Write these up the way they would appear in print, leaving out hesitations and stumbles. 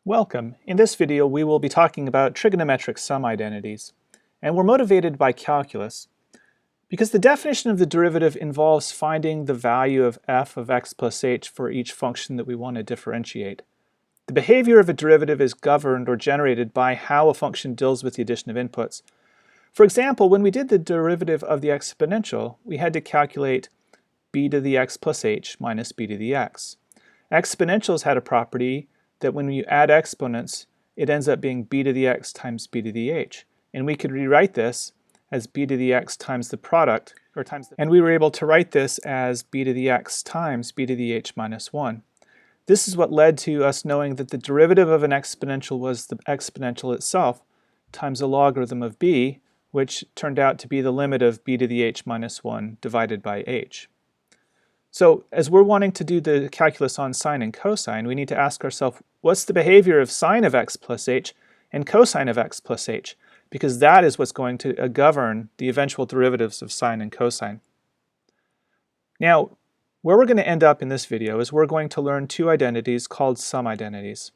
Welcome. In this video we will be talking about trigonometric sum identities, and we're motivated by calculus because the definition of the derivative involves finding the value of f of x plus h for each function that we want to differentiate. The behavior of a derivative is governed or generated by how a function deals with the addition of inputs. For example, when we did the derivative of the exponential, we had to calculate b to the x plus h minus b to the x. Exponentials had a property that when you add exponents, it ends up being b to the x times b to the h. And we could rewrite this as b to the x times the product, and we were able to write this as b to the x times b to the h minus 1. This is what led to us knowing that the derivative of an exponential was the exponential itself times a logarithm of b, which turned out to be the limit of b to the h minus 1 divided by h. So as we're wanting to do the calculus on sine and cosine, we need to ask ourselves, what's the behavior of sine of x plus h and cosine of x plus h? Because that is what's going to govern the eventual derivatives of sine and cosine. Now, where we're going to end up in this video is we're going to learn two identities called sum identities.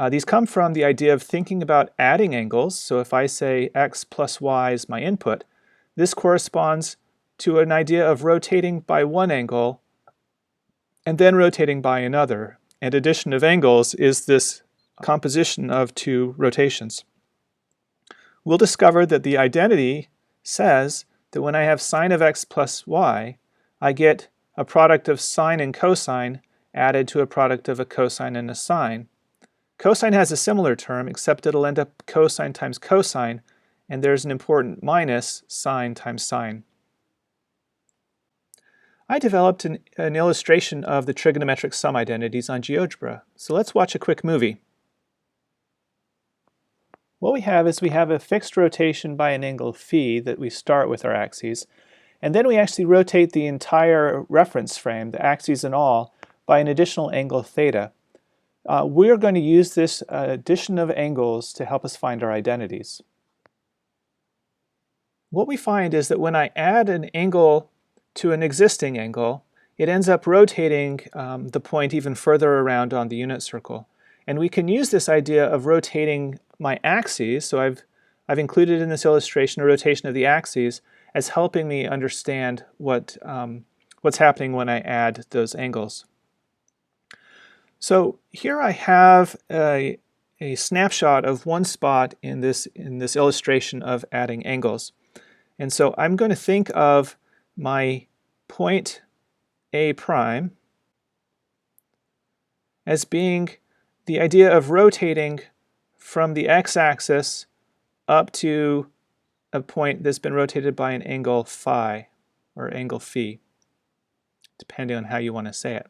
These come from the idea of thinking about adding angles. So if I say x plus y is my input, this corresponds to an idea of rotating by one angle and then rotating by another. And addition of angles is this composition of two rotations. We'll discover that the identity says that when I have sine of x plus y, I get a product of sine and cosine added to a product of a cosine and a sine. Cosine has a similar term, except it'll end up cosine times cosine, and there's an important minus sine times sine. I developed an illustration of the trigonometric sum identities on Geogebra, so let's watch a quick movie. What we have is we have a fixed rotation by an angle phi that we start with our axes, and then we actually rotate the entire reference frame, the axes and all, by an additional angle theta. We're going to use this addition of angles to help us find our identities. What we find is that when I add an angle to an existing angle, it ends up rotating the point even further around on the unit circle. And we can use this idea of rotating my axes, so I've included in this illustration a rotation of the axes, as helping me understand what's happening when I add those angles. So here I have a snapshot of one spot in this illustration of adding angles. And so I'm going to think of my point A prime as being the idea of rotating from the x-axis up to a point that's been rotated by an angle phi, or angle phi, depending on how you want to say it.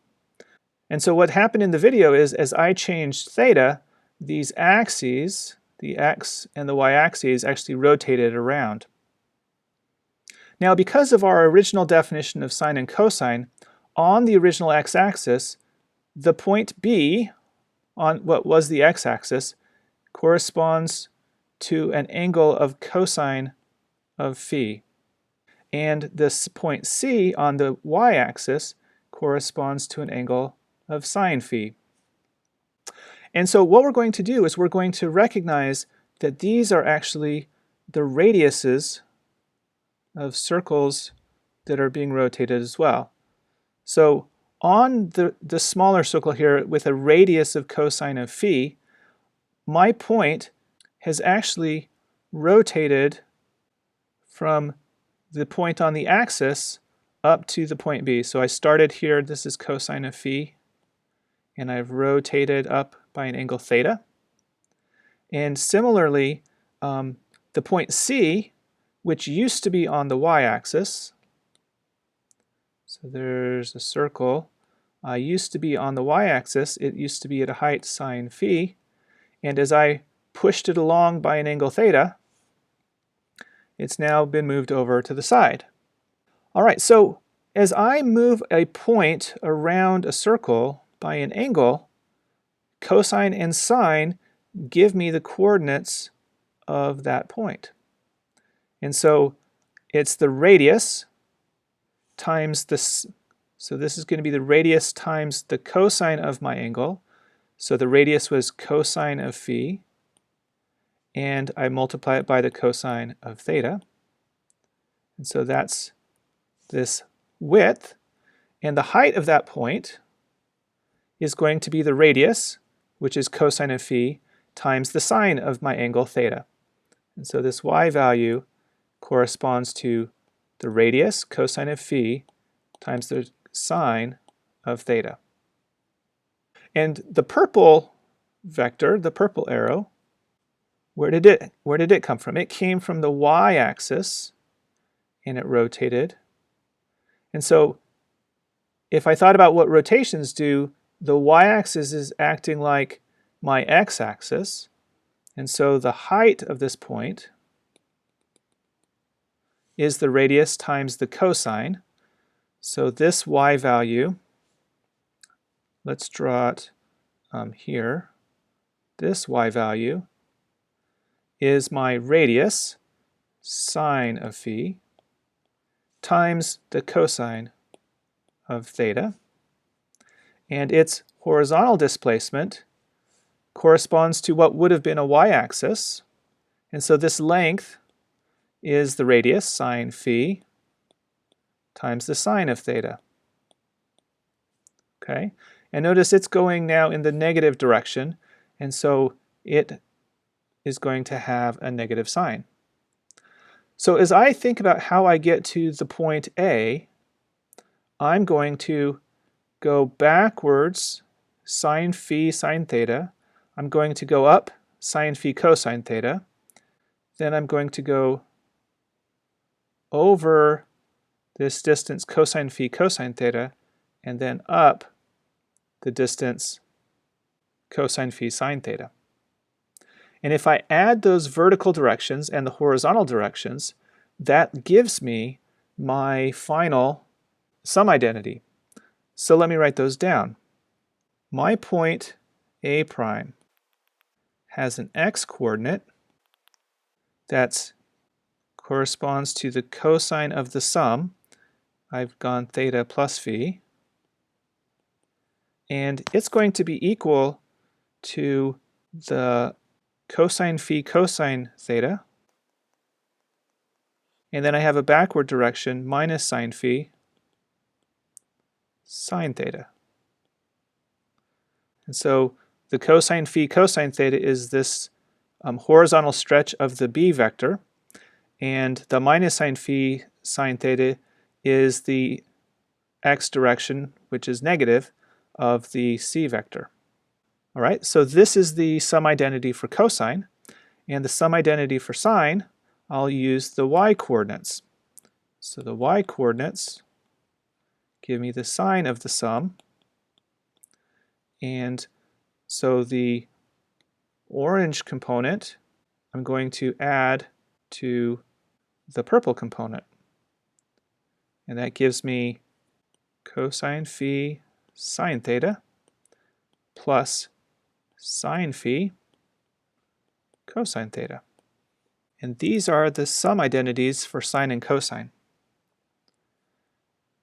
And so what happened in the video is, as I changed theta, these axes, the x and the y-axes, actually rotated around. Now, because of our original definition of sine and cosine, on the original x-axis, the point B on what was the x-axis corresponds to an angle of cosine of phi. And this point C on the y-axis corresponds to an angle of sine phi. And so what we're going to do is we're going to recognize that these are actually the radiuses of circles that are being rotated as well. So on the smaller circle here with a radius of cosine of phi, my point has actually rotated from the point on the axis up to the point B. So I started here, this is cosine of phi, and I've rotated up by an angle theta. And similarly, the point C, which used to be on the y-axis, so there's a circle, used to be on the y-axis, it used to be at a height sine phi, and as I pushed it along by an angle theta, it's now been moved over to the side. Alright, so as I move a point around a circle by an angle, cosine and sine give me the coordinates of that point. And so it's the radius times this, so this is going to be the radius times the cosine of my angle. So the radius was cosine of phi, and I multiply it by the cosine of theta. And so that's this width. And the height of that point is going to be the radius, which is cosine of phi, times the sine of my angle theta. And so this y value corresponds to the radius, cosine of phi, times the sine of theta. And the purple vector, the purple arrow, where did it come from? It came from the y-axis, and it rotated. And so if I thought about what rotations do, the y-axis is acting like my x-axis. And so the height of this point is the radius times the cosine. So this y value, let's draw it here. This y value is my radius, sine of phi, times the cosine of theta. And its horizontal displacement corresponds to what would have been a y-axis. And so this length is the radius, sine phi, times the sine of theta. Okay? And notice it's going now in the negative direction, and so it is going to have a negative sign. So as I think about how I get to the point A, I'm going to go backwards, sine phi, sine theta. I'm going to go up, sine phi, cosine theta. Then I'm going to go over this distance, cosine phi, cosine theta, and then up the distance, cosine phi, sine theta. And if I add those vertical directions and the horizontal directions, that gives me my final sum identity. So let me write those down. My point A prime has an x-coordinate that corresponds to the cosine of the sum. I've gone theta plus phi. And it's going to be equal to the cosine phi cosine theta. And then I have a backward direction, minus sine phi sine theta. And so the cosine phi cosine theta is this horizontal stretch of the b vector, and the minus sine phi sine theta is the x direction, which is negative, of the c vector. All right, so this is the sum identity for cosine, and the sum identity for sine, I'll use the y-coordinates. So the y-coordinates give me the sine of the sum, and so the orange component I'm going to add to the purple component, and that gives me cosine phi sine theta plus sine phi cosine theta. And these are the sum identities for sine and cosine.